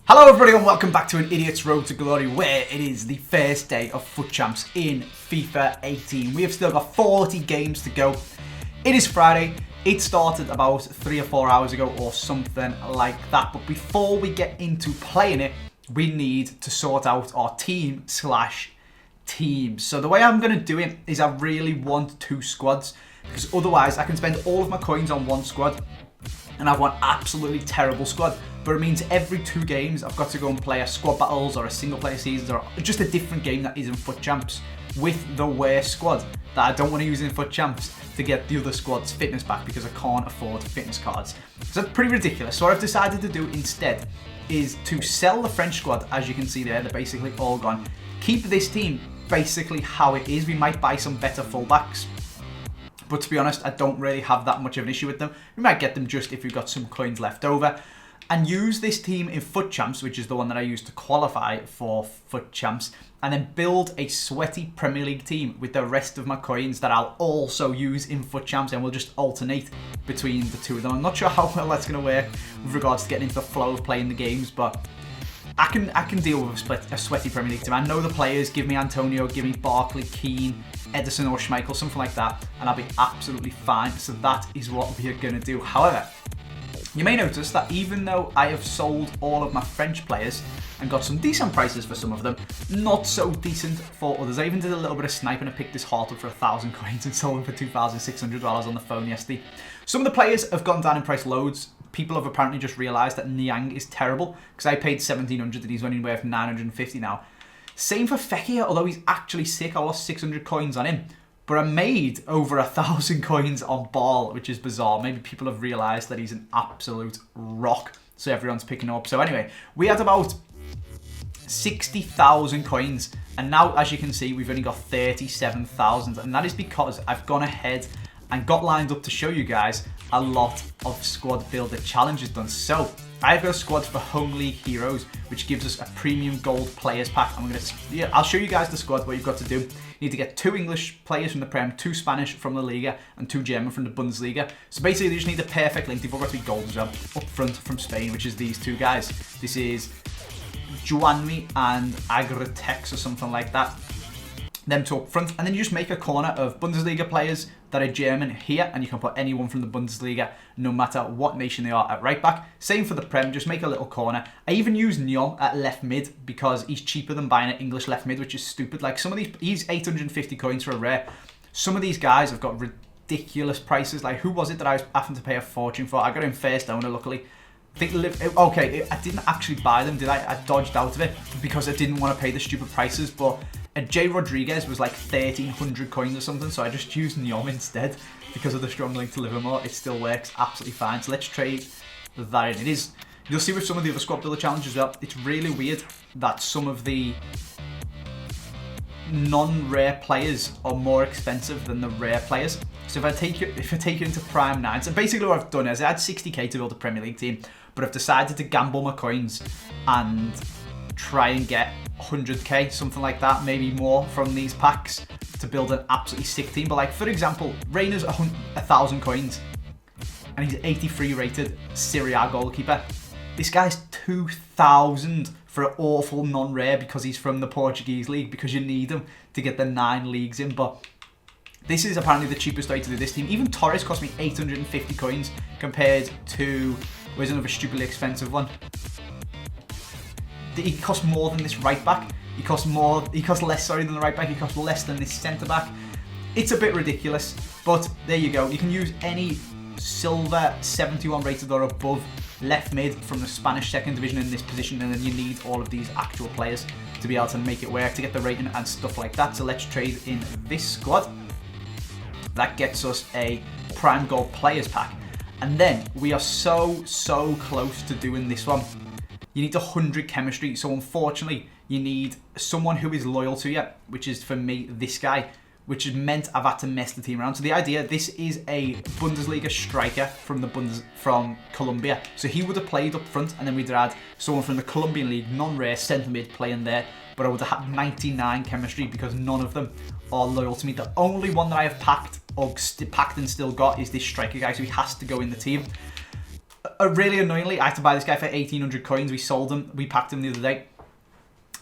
Hello everybody and welcome back to an Idiot's Road to Glory, where it is the first day of FUT Champs in FIFA 18. We have still got 40 games to go. It is Friday. It started about 3 or 4 hours ago or something like that. But before we get into playing it, we need to sort out our teams. So the way I'm going to do it is I really want 2 squads, because otherwise I can spend all of my coins on one squad and have one absolutely terrible squad. But it means every 2 games I've got to go and play a squad battles or a single player seasons or just a different game that is in FUT Champs with the worst squad that I don't want to use in FUT Champs to get the other squad's fitness back, because I can't afford fitness cards. So that's pretty ridiculous. So what I've decided to do instead is to sell the French squad. As you can see there, they're basically all gone. Keep this team basically how it is. We might buy some better fullbacks, but to be honest, I don't really have that much of an issue with them. We might get them just if we've got some coins left over. And use this team in FUT Champs, which is the one that I used to qualify for FUT Champs, and then build a sweaty Premier League team with the rest of my coins that I'll also use in FUT Champs, and we'll just alternate between the 2 of them. I'm not sure how well that's going to work with regards to getting into the flow of playing the games, but I can deal with a sweaty Premier League team. I know the players. Give me Antonio, give me Barkley, Keane, Ederson or Schmeichel, something like that, and I'll be absolutely fine. So that is what we are going to do. However, you may notice that even though I have sold all of my French players and got some decent prices for some of them, not so decent for others. I even did a little bit of sniping and picked this heart up for 1,000 coins and sold them for $2,600 on the phone yesterday. Some of the players have gone down in price loads. People have apparently just realised that Niang is terrible, because I paid 1,700 and he's only worth 950 now. Same for Fekir, although he's actually sick. I lost 600 coins on him. But I made over 1,000 coins on Ball, which is bizarre. Maybe people have realised that he's an absolute rock, so everyone's picking up. So anyway, we had about 60,000 coins, and now, as you can see, we've only got 37,000, and that is because I've gone ahead and got lined up to show you guys a lot of squad builder challenges done. So I've got a squad for Home League Heroes, which gives us a premium gold players pack. I'll show you guys the squad. What you've got to do: you need to get 2 English players from the Prem, 2 Spanish from the Liga, and 2 German from the Bundesliga. So basically, you just need a perfect link. They've all got to be gold as well. Up front from Spain, which is these 2 guys. This is Juanmi and Agratex or something like that. Them 2 up front, and then you just make a corner of Bundesliga players that are German here, and you can put anyone from the Bundesliga, no matter what nation they are, at right back. Same for the Prem, just make a little corner. I even use Nyom at left mid because he's cheaper than buying an English left mid, which is stupid. Like, some of these, he's 850 coins for a rare. Some of these guys have got ridiculous prices. Like, who was it that I was having to pay a fortune for? I got him first owner, luckily. I didn't actually buy them, did I? I dodged out of it because I didn't want to pay the stupid prices, but J. Rodriguez was like 1,300 coins or something, so I just used Nyom instead because of the strong link to Livermore. It still works absolutely fine. So let's trade that in. You'll see with some of the other squad builder challenges as well, it's really weird that some of the non-rare players are more expensive than the rare players. So if I take it into Prime 9, so basically what I've done is I had 60k to build a Premier League team, but I've decided to gamble my coins and try and get 100k, something like that, maybe more, from these packs to build an absolutely sick team. But like, for example, Reyna's 1,000 coins and he's 83 rated Serie A goalkeeper. This guy's 2,000 for an awful non-rare because he's from the Portuguese league, because you need him to get the 9 leagues in. But this is apparently the cheapest way to do this team. Even Torres cost me 850 coins compared to, where's another stupidly expensive one? He costs more than this right back. He costs less, sorry, than the right back. He costs less than this centre back. It's a bit ridiculous, but there you go. You can use any silver 71 rated or above left mid from the Spanish 2nd division in this position, and then you need all of these actual players to be able to make it work, to get the rating and stuff like that. So let's trade in this squad. That gets us a Prime Gold players pack, and then we are so close to doing this one. You need 100 chemistry, so unfortunately you need someone who is loyal to you, which is, for me, this guy, which has meant I've had to mess the team around. So the idea, this is a Bundesliga striker from Colombia. So he would have played up front, and then we'd have had someone from the Colombian league, non-rare, centre mid, playing there. But I would have had 99 chemistry because none of them are loyal to me. The only one that I have packed and still got is this striker guy, so he has to go in the team. really annoyingly, I had to buy this guy for 1,800 coins. We sold him. We packed him the other day.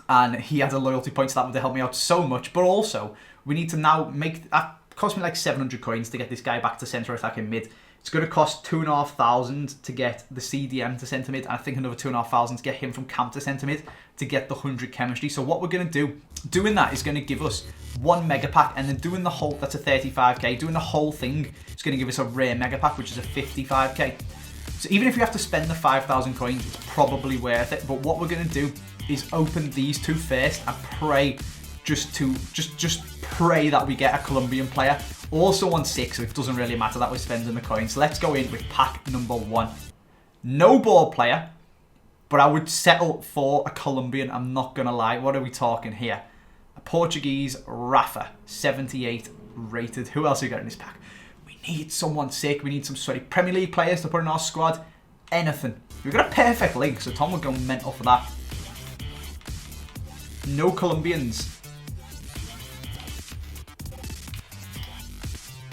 And he had a loyalty point, so that would help me out so much. But also, we need to now make... That cost me like 700 coins to get this guy back to centre attack in mid. It's going to cost 2,500 to get the CDM to centre mid. And I think another 2,500 to get him from camp to centre mid to get the 100 chemistry. So what we're going to do, doing that is going to give us 1 mega pack. And then doing the whole... That's a 35k. Doing the whole thing is going to give us a rare mega pack, which is a 55k. So even if we have to spend the 5,000 coins, it's probably worth it. But what we're going to do is open these two first and pray just pray that we get a Colombian player. Also on 6, so it doesn't really matter that we're spending the coins. So let's go in with pack number 1. No ball player, but I would settle for a Colombian, I'm not going to lie. What are we talking here? A Portuguese Rafa, 78 rated. Who else are we got in this pack? We need someone sick. We need some sweaty Premier League players to put in our squad. Anything. We've got a perfect link, so Tom would go mental for that. No Colombians.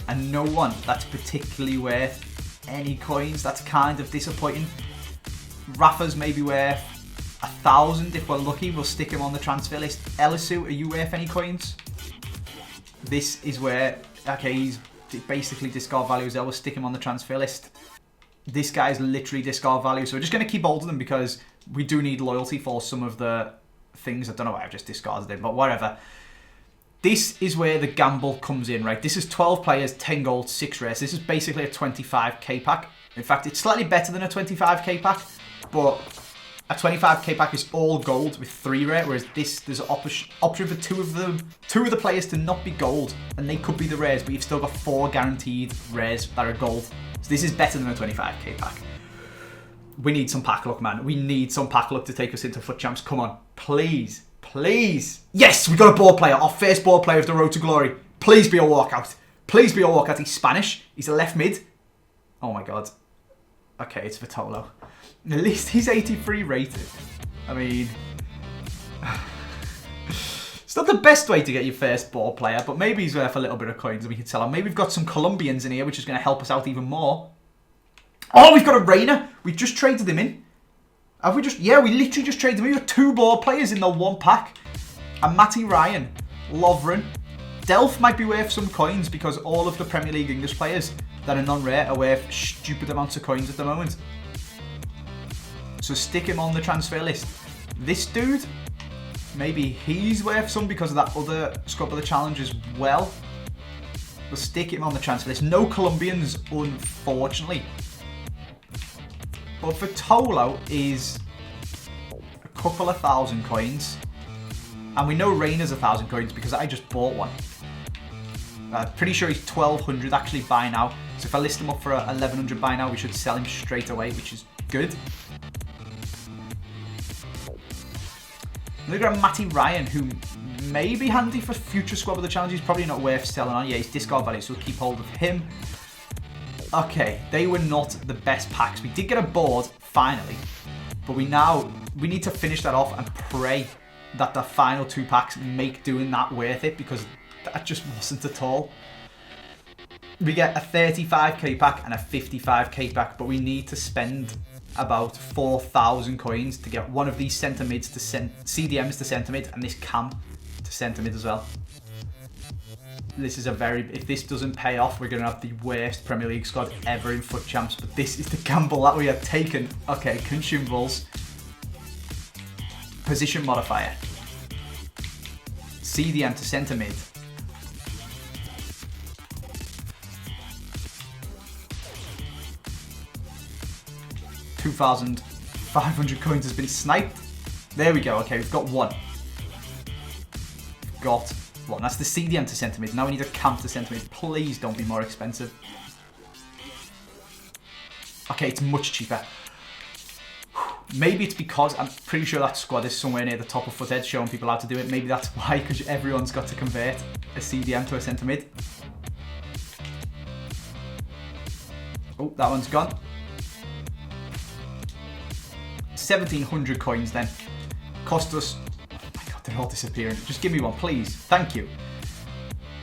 And no one that's particularly worth any coins. That's kind of disappointing. Rafa's maybe worth 1,000 if we're lucky. We'll stick him on the transfer list. Elisu, are you worth any coins? This is where, okay, he's basically discard value as well. We'll stick him on the transfer list. This guy's literally discard value. So we're just going to keep hold of them because we do need loyalty for some of the things. I don't know why I've just discarded it, but whatever. This is where the gamble comes in, right? This is 12 players, 10 gold, 6 rares. This is basically a 25k pack. In fact, it's slightly better than a 25k pack, but a 25k pack is all gold with 3 rare, whereas this, there's an option for two of the players to not be gold, and they could be the rares, but you've still got 4 guaranteed rares that are gold. So this is better than a 25k pack. We need some pack luck, man. We need some pack luck to take us into FUT Champs. Come on. Please. Please. Yes, we got a ball player. Our first ball player of the road to glory. Please be a walkout. Please be a walkout. He's Spanish. He's a left mid. Oh my god. Okay, it's Vitolo. At least he's 83 rated. I mean... It's not the best way to get your first ball player, but maybe he's worth a little bit of coins and we can sell him. Maybe we've got some Colombians in here, which is going to help us out even more. Oh, we've got a Reina. We've just traded him in. Have we just... Yeah, we literally just traded him in. We got 2 ball players in the 1 pack. And Matty Ryan, Lovren. Delph might be worth some coins because all of the Premier League English players that are non-rare are worth stupid amounts of coins at the moment. So stick him on the transfer list. This dude, maybe he's worth some because of that other scope of the challenge as well. We'll stick him on the transfer list. No Colombians, unfortunately. But Vitolo is a couple of 1,000 coins. And we know Reina's 1,000 coins because I just bought one. Pretty sure he's 1,200 actually buy now. So if I list him up for 1,100 buy now, we should sell him straight away, which is good. Look at Matty Ryan, who may be handy for future squad of the challenge. He's probably not worth selling on. Yeah, he's discard value, so we'll keep hold of him. Okay, they were not the best packs. We did get a board, finally. But we need to finish that off and pray that the final 2 packs make doing that worth it, because that just wasn't at all. We get a 35k pack and a 55k pack, but we need to spend about 4,000 coins to get one of these centre mids to CDMs to centre mid, and this cam to centre mid as well. This is a very... If this doesn't pay off, we're going to have the worst Premier League squad ever in FUT Champs, but this is the gamble that we have taken. Okay, consumables. Position modifier. CDM to centre mid. $2,500 coins has been sniped. There we go. Okay, we've got 1. We've got 1. That's the CDM to centre mid. Now we need a camp to centre mid. Please don't be more expensive. Okay, it's much cheaper. Maybe it's because I'm pretty sure that squad is somewhere near the top of FUT Edge showing people how to do it. Maybe that's why, because everyone's got to convert a CDM to a centre mid. Oh, that one's gone. 1,700 coins then. Cost us... Oh my god, they're all disappearing. Just give me one, please. Thank you.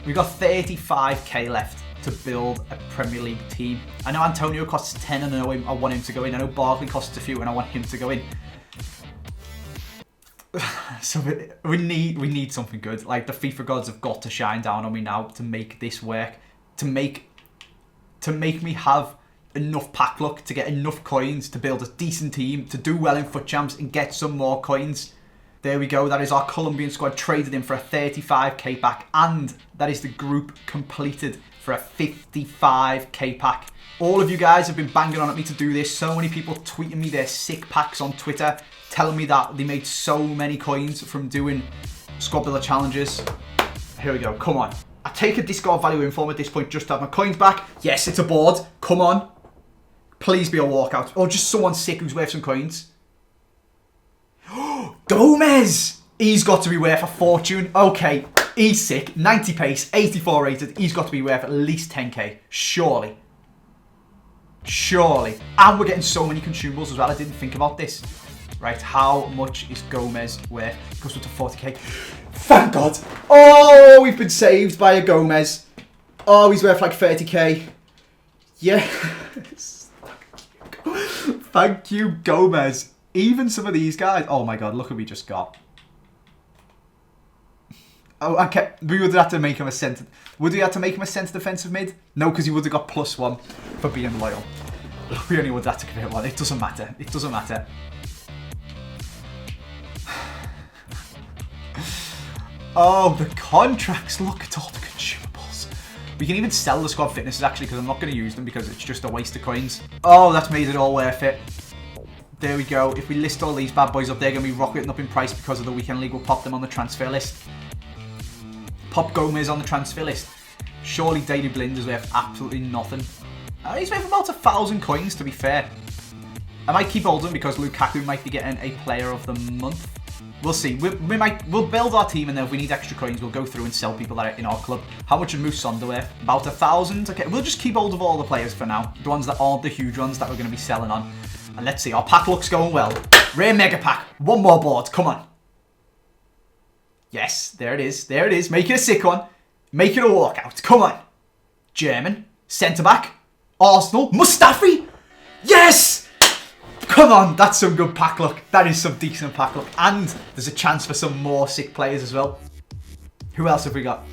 We've got 35k left to build a Premier League team. I know Antonio costs 10 and I want him to go in. I know Barkley costs a few and I want him to go in. So we need something good. Like, the FIFA gods have got to shine down on me now to make this work. To make me have enough pack luck, to get enough coins, to build a decent team, to do well in FUT Champs and get some more coins. There we go. That is our Colombian squad traded in for a 35k pack, and that is the group completed for a 55k pack. All of you guys have been banging on at me to do this. So many people tweeting me their sick packs on Twitter, telling me that they made so many coins from doing squad builder challenges. Here we go. Come on. I take a discard value inform at this point just to have my coins back. Yes, it's a board. Come on. Please be a walkout. Or just someone sick who's worth some coins. Gomez! He's got to be worth a fortune. Okay, he's sick. 90 pace, 84 rated. He's got to be worth at least 10k. Surely. Surely. And we're getting so many consumables as well. I didn't think about this. Right, how much is Gomez worth? It goes up to 40k. Thank God. Oh, we've been saved by a Gomez. Oh, he's worth like 30k. Yes. Thank you, Gomez. Even some of these guys. Oh my God, look what we just got. Oh, okay. We would have to make him a centre. Would we have to make him a centre defensive mid? No, because he would have got +1 for being loyal. We only would have to give it one. It doesn't matter. It doesn't matter. Oh, the contracts. Look at all the consumables. We can even sell the squad fitnesses actually, because I'm not going to use them because it's just a waste of coins. Oh, that's made it all worth it. There we go. If we list all these bad boys up, they're going to be rocketing up in price because of the weekend league. We'll pop them on the transfer list. Pop Gomez on the transfer list. Surely Daily Blind is worth absolutely nothing. He's worth about 1,000 coins, to be fair. I might keep holding because Lukaku might be getting a player of the month. We'll see. We'll build our team, and then if we need extra coins, we'll go through and sell people that are in our club. How much is Moose Sonda worth? About 1,000. Okay, we'll just keep hold of all the players for now. The ones that aren't the huge ones that we're going to be selling on. And let's see. Our pack looks going well. Rare mega pack. One more board. Come on. Yes, there it is. There it is. Make it a sick one. Make it a walkout. Come on. German. Centre back. Arsenal. Mustafi. Yes! Come on, that's some good pack luck. That is some decent pack luck. And there's a chance for some more sick players as well. Who else have we got?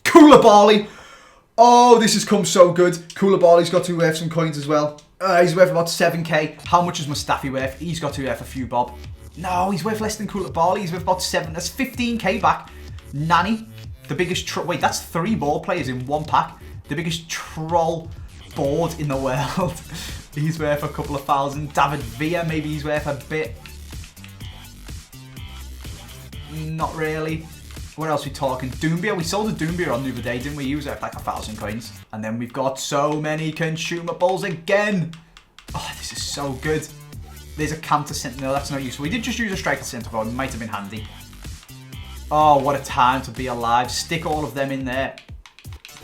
Koulibaly. Oh, this has come so good. Koulibaly's got to be worth some coins as well. He's worth about 7k. How much is Mustafi worth? He's got to be worth a few bob. No, he's worth less than Koulibaly. He's worth about 7. That's 15k back. Nani, the biggest... Wait, that's 3 ball players in one pack. The biggest troll board in the world. He's worth a couple of thousand. David Villa, maybe he's worth a bit. Not really. What else are we talking? Doumbia. We sold a Doumbia on the other day, didn't we? He was worth like 1,000 coins. And then we've got so many consumables again. Oh, this is so good. There's a counter centre. No, that's not useful. We did just use a striker centre forward. It might have been handy. Oh, what a time to be alive. Stick all of them in there.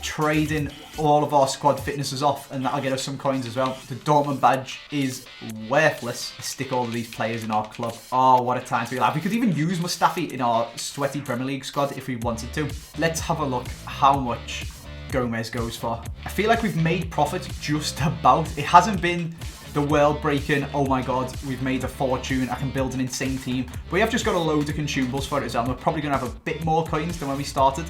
Trading all of our squad fitnesses off, and that'll get us some coins as well. The Dortmund badge is worthless. Stick all of these players in our club. Oh, what a time to be alive. We could even use Mustafi in our sweaty Premier League squad if we wanted to. Let's have a look how much Gomez goes for. I feel like we've made profit just about. It hasn't been the world-breaking, oh my God, we've made a fortune, I can build an insane team. But we have just got a load of consumables for it as well. We're probably going to have a bit more coins than when we started.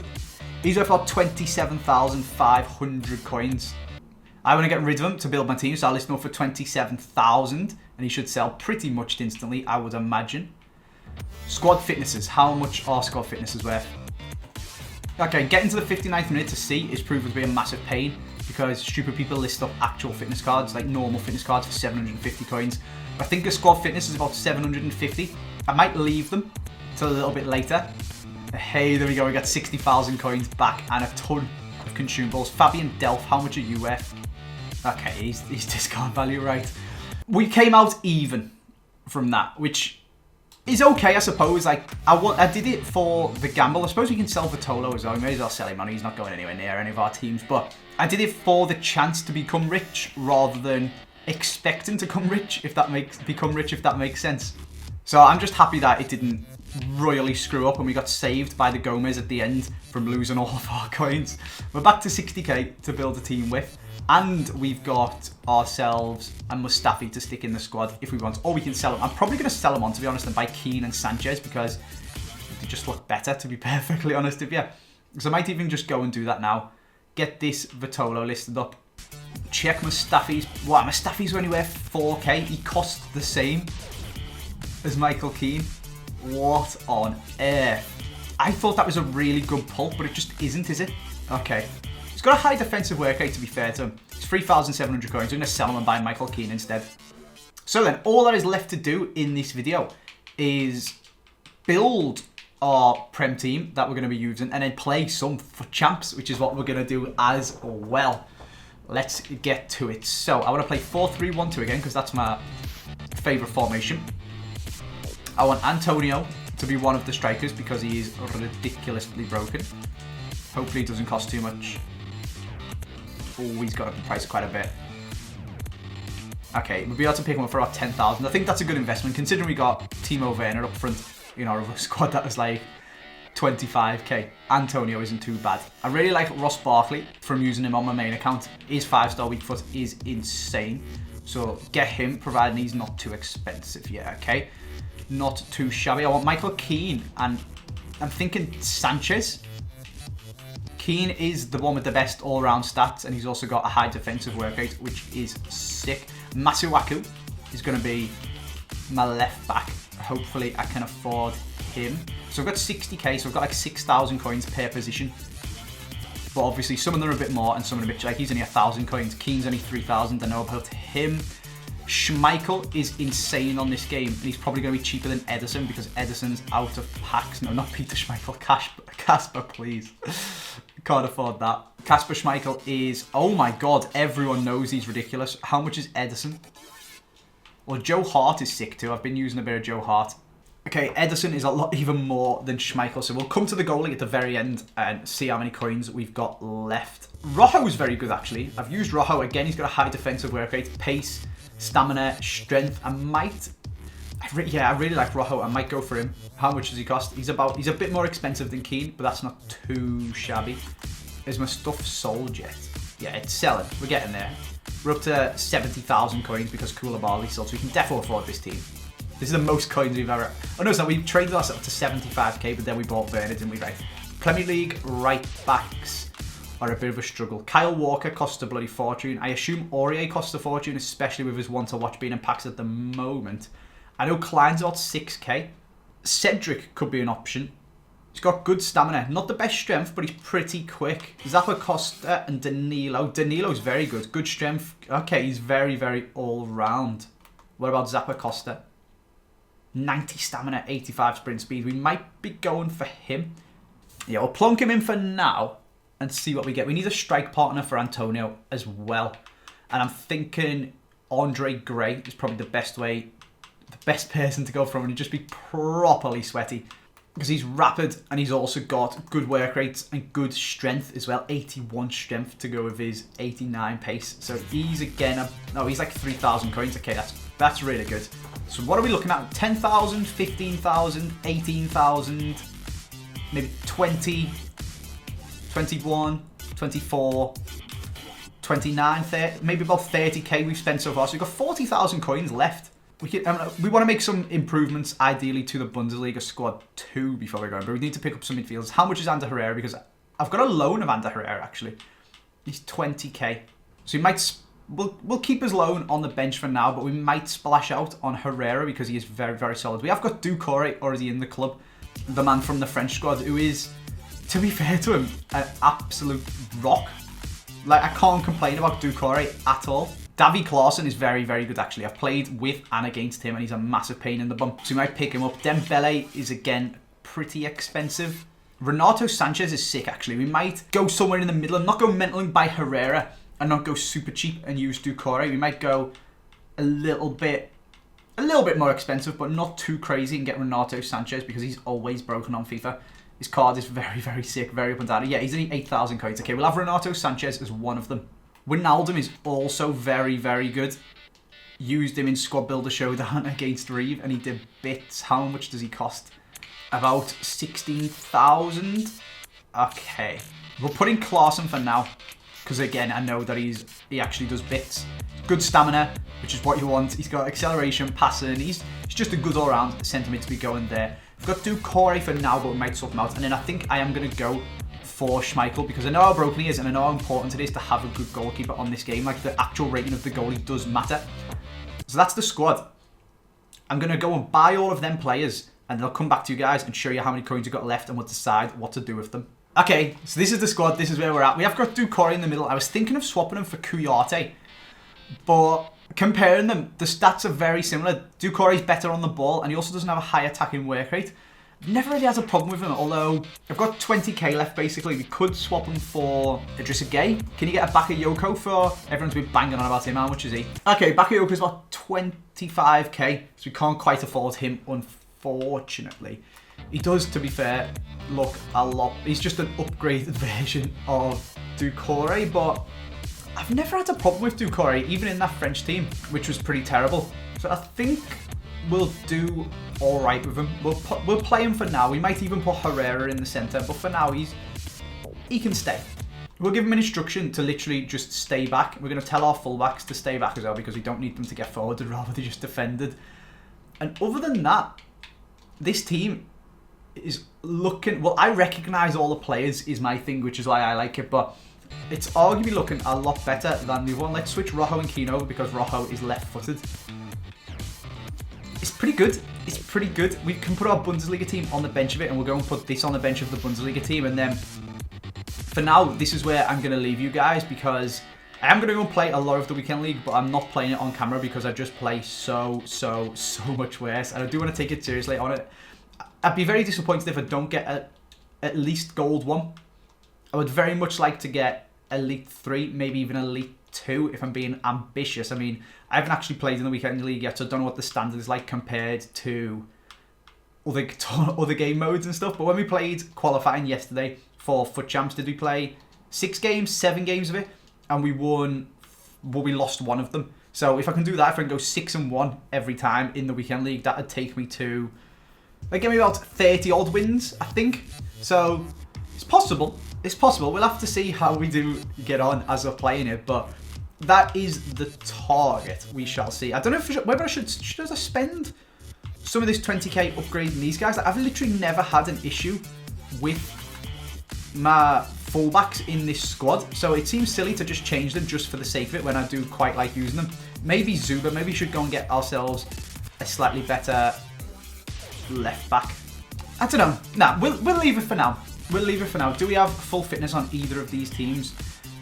He's worth about 27,500 coins. I want to get rid of him to build my team, so I'll list him up for 27,000. And he should sell pretty much instantly, I would imagine. Squad fitnesses. How much are squad fitnesses worth? Okay, getting to the 59th minute to see is proven to be a massive pain, because stupid people list up actual fitness cards, like normal fitness cards, for 750 coins. I think a squad fitness is about 750. I might leave them till a little bit later. Hey, there we go. We got 60,000 coins back and a ton of consumables. Fabian Delph, how much are you worth? Okay, he's discard value, right. We came out even from that, which is okay, I suppose. Like, I did it for the gamble. I suppose we can sell Vitolo as well. We may as well sell him on. He's not going anywhere near any of our teams. But I did it for the chance to become rich rather than expecting to become rich, if that makes sense. So I'm just happy that it didn't royally screw up and we got saved by the Gomez at the end from losing all of our coins. We're back to 60k to build a team with. And we've got ourselves a Mustafi to stick in the squad if we want. Or we can sell them. I'm probably going to sell them on, to be honest, and buy Keane and Sanchez because they just look better, to be perfectly honest with you. So I might even just go and do that now. Get this Vitolo listed up. Check Mustafi's. Wow, Mustafi's only worth 4k. He costs the same as Michael Keane. What on earth? I thought that was a really good pull, but it just isn't, is it? Okay. He's got a high defensive work rate, to be fair to him. It's 3,700 coins. I'm going to sell him and buy Michael Keane instead. So then, all that is left to do in this video is build our Prem team that we're going to be using and then play some FUT Champs, which is what we're going to do as well. Let's get to it. So, I want to play 4-3-1-2 again because that's my favourite formation. I want Antonio to be one of the strikers because he is ridiculously broken. Hopefully it doesn't cost too much. Oh, he's got up the price quite a bit. Okay, we'll be able to pick him up for about 10,000. I think that's a good investment considering we got Timo Werner up front in our other squad that was like 25k. Antonio isn't too bad. I really like Ross Barkley from using him on my main account. His 5-star weak foot is insane. So get him providing he's not too expensive. Yeah, okay. Not too shabby. I want Michael Keane and I'm thinking Sanchez. Keane is the one with the best all-round stats and he's also got a high defensive work rate, which is sick. Masuaku is going to be my left back. Hopefully I can afford him. So I've got 60k, so I've got like 6,000 coins per position. But obviously some of them are a bit more and some are a bit like he's only 1,000 coins. Keane's only 3,000. I know about him. Schmeichel is insane on this game and he's probably going to be cheaper than Ederson because Ederson's out of packs. No, not Peter Schmeichel. Casper, please. Can't afford that. Kasper Schmeichel is, oh my god, everyone knows he's ridiculous. How much is Ederson? Well, Joe Hart is sick too. I've been using a bit of Joe Hart. Okay, Ederson is a lot even more than Schmeichel, so we'll come to the goalie at the very end and see how many coins we've got left. Rojo is very good actually. I've used Rojo again. He's got a high defensive work rate, pace, stamina, strength. I really like Rojo. I might go for him. How much does he cost? He's a bit more expensive than Keane, but that's not too shabby. Is my stuff sold yet? Yeah, it's selling. We're getting there. We're up to 70,000 coins because Koulibaly sold, so we can definitely afford this team. This is the most coins we've ever... Oh no, so we traded ourselves up to 75k, but then we bought Werner, didn't we? Right. Premier League right backs are a bit of a struggle. Kyle Walker costs a bloody fortune. I assume Aurier costs a fortune, especially with his one to watch being in packs at the moment. I know Klein's about 6k. Cedric could be an option. He's got good stamina. Not the best strength, but he's pretty quick. Zappacosta and Danilo. Danilo's very good. Good strength. Okay, he's very, very all-round. What about Zappacosta? 90 stamina, 85 sprint speed. We might be going for him. Yeah, we'll plonk him in for now and see what we get. We need a strike partner for Antonio as well. And I'm thinking Andre Gray is probably the best person to go from and just be properly sweaty. Because he's rapid and he's also got good work rates and good strength as well. 81 strength to go with his 89 pace. So he's again, he's like 3,000 coins. Okay, that's really good. So what are we looking at? 10,000, 15,000, 18,000, maybe 20, 21, 24, 29, 30, maybe about 30k we've spent so far. So we've got 40,000 coins left. We want to make some improvements, ideally, to the Bundesliga squad too before we go. But we need to pick up some midfielders. How much is Ander Herrera? Because I've got a loan of Ander Herrera, actually. He's 20k. So he might... We'll keep his loan on the bench for now, but we might splash out on Herrera because he is very, very solid. We have got Doucouré already in the club. The man from the French squad who is, to be fair to him, an absolute rock. Like, I can't complain about Doucouré at all. Davy Klaassen is very, very good, actually. I've played with and against him, and he's a massive pain in the bum. So we might pick him up. Dembele is, again, pretty expensive. Renato Sanchez is sick, actually. We might go somewhere in the middle and not go mental and buy Herrera and not go super cheap and use Doucouré. We might go a little bit more expensive, but not too crazy, and get Renato Sanchez because he's always broken on FIFA. His card is very, very sick, very up and down. Yeah, he's only 8,000 coins. Okay, we'll have Renato Sanchez as one of them. Wijnaldum is also very, very good. Used him in Squad Builder Showdown against Reeve, and he did bits. How much does he cost? About 16,000. Okay. We'll put in Clarkson for now. Because again, I know that he actually does bits. Good stamina, which is what you want. He's got acceleration, passing. He's just a good all-round centre to be going there. We've got Doucouré for now, but we might swap him out. And then I think I am going to go for Schmeichel because I know how broken he is and I know how important it is to have a good goalkeeper on this game. Like, the actual rating of the goalie does matter. So that's the squad. I'm going to go and buy all of them players and I'll come back to you guys and show you how many coins you've got left and we'll decide what to do with them. Okay, so this is the squad. This is where we're at. We have got Doucouré in the middle. I was thinking of swapping him for Kouyaté, but comparing them, the stats are very similar. Doucouré's better on the ball and he also doesn't have a high attacking work rate. Never really has a problem with him, although I've got 20k left basically. We could swap him for Idrissa Gueye. Can you get a Bakayoko for? Everyone's been banging on about him. How much is he? Okay, Bakayoko's about 25k, so we can't quite afford him, unfortunately. He does, to be fair, look a lot. He's just an upgraded version of Doucouré, but I've never had a problem with Doucouré, even in that French team, which was pretty terrible. So I think we'll do all right with him. We'll play him for now. We might even put Herrera in the centre, but for now he can stay. We'll give him an instruction to literally just stay back. We're going to tell our fullbacks to stay back as well because we don't need them to get forwarded, rather they just defended. And other than that, this team is looking, well, I recognise all the players is my thing, which is why I like it, but it's arguably looking a lot better than the one. Let's switch Rojo and Keane over because Rojo is left-footed. It's pretty good. It's pretty good. We can put our Bundesliga team on the bench of it and we'll go and put this on the bench of the Bundesliga team. And then for now, this is where I'm going to leave you guys because I am going to go and play a lot of the Weekend League, but I'm not playing it on camera because I just play so much worse. And I do want to take it seriously on it. I'd be very disappointed if I don't get at least Gold 1. I would very much like to get Elite 3, maybe even Elite 2 if I'm being ambitious. I mean, I haven't actually played in the Weekend League yet, so I don't know what the standard is like compared to other game modes and stuff. But when we played qualifying yesterday for FUT Champs, did we play 6 games, 7 games of it? And we won, well, we lost one of them. So if I can do that, if I can go 6-1 every time in the Weekend League, that would take me to, like, give me about 30 odd wins, I think. So it's possible. It's possible. We'll have to see how we do get on as we're playing it, but that is the target. We shall see. I don't know if whether I should I spend some of this 20k upgrading these guys. I've literally never had an issue with my fullbacks in this squad, so it seems silly to just change them just for the sake of it when I do quite like using them. Maybe Zuba. Maybe we should go and get ourselves a slightly better left back. I don't know. Nah, we'll leave it for now. We'll leave it for now. Do we have full fitness on either of these teams?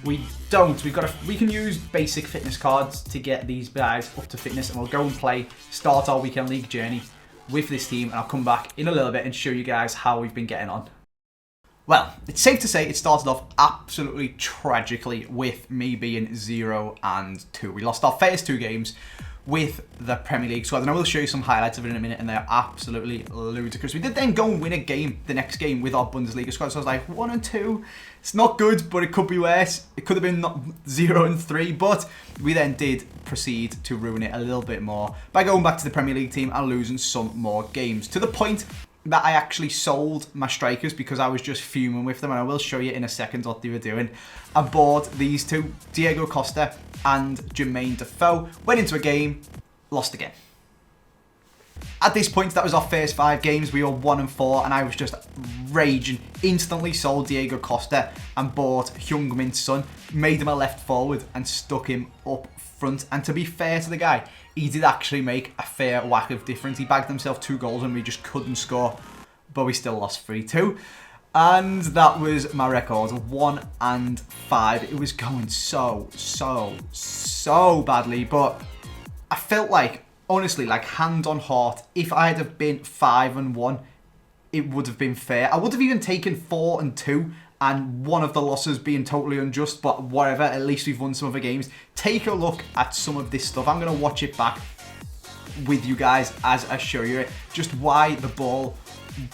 We don't. We can use basic fitness cards to get these guys up to fitness, and we'll go and play, start our Weekend League journey with this team, and I'll come back in a little bit and show you guys how we've been getting on. Well, it's safe to say it started off absolutely tragically with me being 0-2. We lost our first 2 games with the Premier League squad, and I will show you some highlights of it in a minute, and they're absolutely ludicrous. We did then go and win a game, the next game, with our Bundesliga squad, so I was like, 1-2, it's not good, but it could be worse. It could have been 0-3, but we then did proceed to ruin it a little bit more by going back to the Premier League team and losing some more games, to the point that I actually sold my strikers because I was just fuming with them, and I will show you in a second what they were doing. I bought these two, Diego Costa and Jermaine Defoe, went into a game, lost again. At this point, that was our first 5 games. We were 1-4, and I was just raging. Instantly sold Diego Costa and bought Heung-min Son, made him a left forward and stuck him up front. And to be fair to the guy, he did actually make a fair whack of difference. He bagged himself 2 goals and we just couldn't score, but we still lost 3-2. And that was my record, 1-5. It was going so badly, but I felt like, honestly, like hand on heart, if I had have been 5-1, it would have been fair. I would have even taken 4-2 and one of the losses being totally unjust, but whatever, at least we've won some other games. Take a look at some of this stuff. I'm going to watch it back with you guys as I show you it. Just why the ball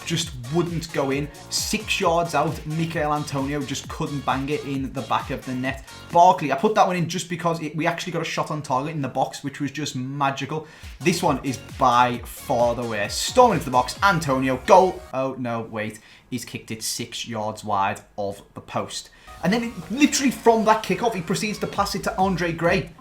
just wouldn't go in. 6 yards out, Michail Antonio just couldn't bang it in the back of the net. Barkley, I put that one in just because we actually got a shot on target in the box, which was just magical. This one is by far the worst. Storming into the box, Antonio, goal. Oh no, wait, he's kicked it 6 yards wide of the post. And then literally from that kickoff, he proceeds to pass it to Andre Gray.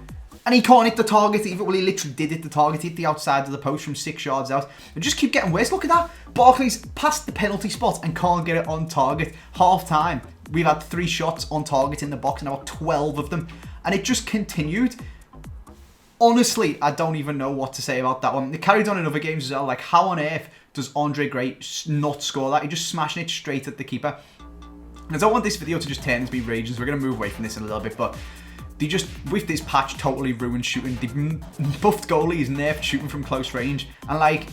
And he can't hit the target either. Well, he literally did hit the target. Hit the outside of the post from 6 yards out. And just keep getting worse. Look at that. Barkley's past the penalty spot and can't get it on target. Half time, we've had 3 shots on target in the box and about 12 of them. And it just continued. Honestly, I don't even know what to say about that one. They carried on in other games as well. Like, how on earth does Andre Gray not score that? He just smashing it straight at the keeper. And I don't want this video to just turn into me raging, so we're going to move away from this in a little bit. But they just, with this patch, totally ruined shooting. They buffed goalies, nerfed shooting from close range. And like,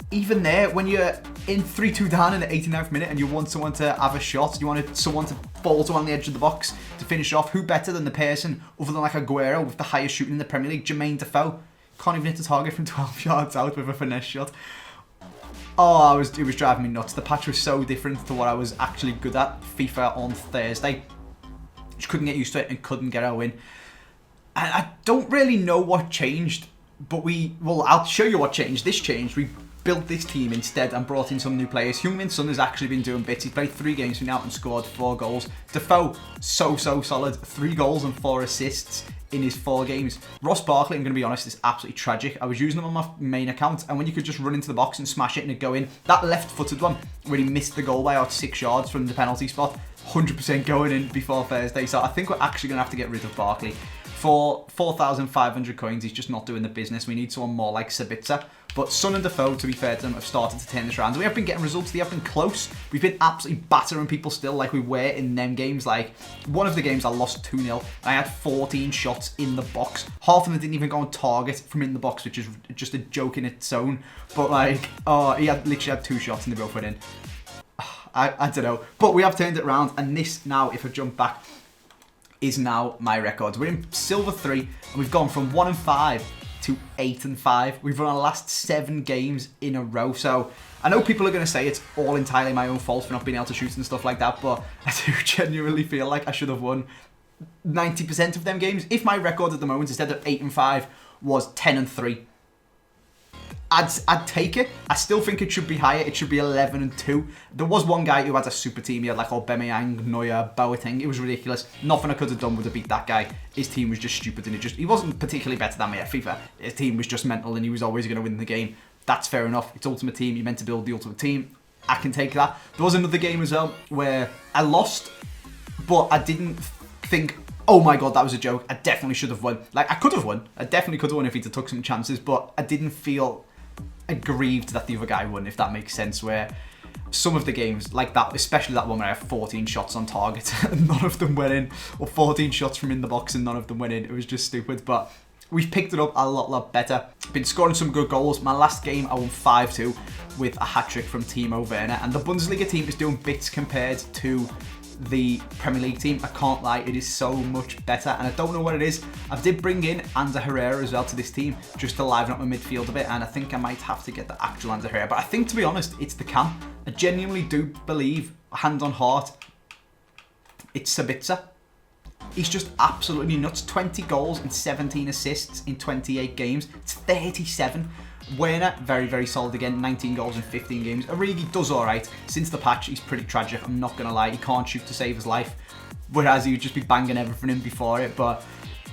even there, when you're in 3-2 down in the 89th minute and you want someone to have a shot, you want someone to fall to on the edge of the box to finish off, who better than the person, other than like Aguero, with the highest shooting in the Premier League, Jermaine Defoe. Can't even hit the target from 12 yards out with a finesse shot. Oh, it was driving me nuts. The patch was so different to what I was actually good at FIFA on Thursday. Just couldn't get used to it and couldn't get a win. And I don't really know what changed, but well, I'll show you what changed. This changed. We built this team instead and brought in some new players. Heung-min Son has actually been doing bits. He's played 3 games now and scored 4 goals. Defoe, so solid. 3 goals and 4 assists in his 4 games. Ross Barkley, I'm going to be honest, is absolutely tragic. I was using him on my main account, and when you could just run into the box and smash it and it go in, that left-footed one, where he missed the goal by about 6 yards from the penalty spot, 100% going in before Thursday. So I think we're actually going to have to get rid of Barkley. For 4,500 coins, he's just not doing the business. We need someone more like Sabitzer. But Son and Defoe, to be fair to them, have started to turn this around. We have been getting results. They have been close. We've been absolutely battering people still like we were in them games. Like, one of the games I lost 2-0. I had 14 shots in the box. Half of them didn't even go on target from in the box, which is just a joke in its own. But like, oh, he had literally had 2 shots and they both went in. I don't know. But we have turned it around. And this now, if I jump back, is now my record. We're in silver 3 and we've gone from 1-5 to 8-5. We've won our last 7 games in a row. So I know people are going to say it's all entirely my own fault for not being able to shoot and stuff like that, but I do genuinely feel like I should have won 90% of them games. If my record at the moment, instead of 8-5, was 10-3, I'd take it. I still think it should be higher. It should be 11-2. There was one guy who had a super team. He had like Aubameyang, Neuer, Boateng. It was ridiculous. Nothing I could have done would have beat that guy. His team was just stupid, and he wasn't particularly better than me at FIFA. His team was just mental, and he was always going to win the game. That's fair enough. It's Ultimate Team. You're meant to build the Ultimate Team. I can take that. There was another game as well where I lost, but I didn't think, oh my god, that was a joke. I definitely should have won. Like, I could have won. I definitely could have won if he'd have took some chances, but I didn't feel aggrieved that the other guy won, if that makes sense, where some of the games like that, especially that one where I have 14 shots on target and none of them went in, or 14 shots from in the box and none of them went in. It was just stupid, but we've picked it up a lot better. Been scoring some good goals. My last game I won 5-2 with a hat-trick from Timo Werner, and the Bundesliga team is doing bits compared to the Premier League team. I can't lie, it is so much better, and I don't know what it is. I did bring in Ander Herrera as well to this team just to liven up my midfield a bit, and I think I might have to get the actual Ander Herrera, but I think, to be honest, it's the cam. I genuinely do believe, hand on heart, it's Sabitzer. He's just absolutely nuts. 20 goals and 17 assists in 28 games. It's 37. Werner, very solid again. 19 goals in 15 games. Origi does alright. Since the patch, he's pretty tragic. I'm not going to lie. He can't shoot to save his life. Whereas he would just be banging everything in before it. But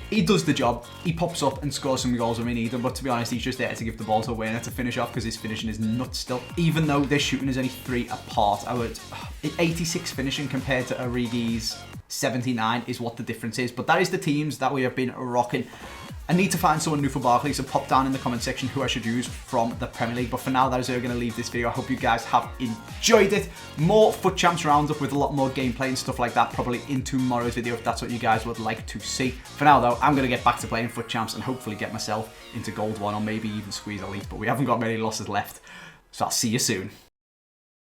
he does the job. He pops up and scores some goals when we need them. But to be honest, he's just there to give the ball to Werner to finish off, because his finishing is nuts still. Even though their shooting is only 3 apart. 86 finishing compared to Origi's 79 is what the difference is. But that is the teams that we have been rocking. I need to find someone new for Barkley, so pop down in the comment section who I should use from the Premier League. But for now, that is where we're going to leave this video. I hope you guys have enjoyed it. More FUT Champs roundup with a lot more gameplay and stuff like that probably in tomorrow's video, if that's what you guys would like to see. For now, though, I'm going to get back to playing FUT Champs and hopefully get myself into Gold 1 or maybe even squeeze Elite. But we haven't got many losses left, so I'll see you soon.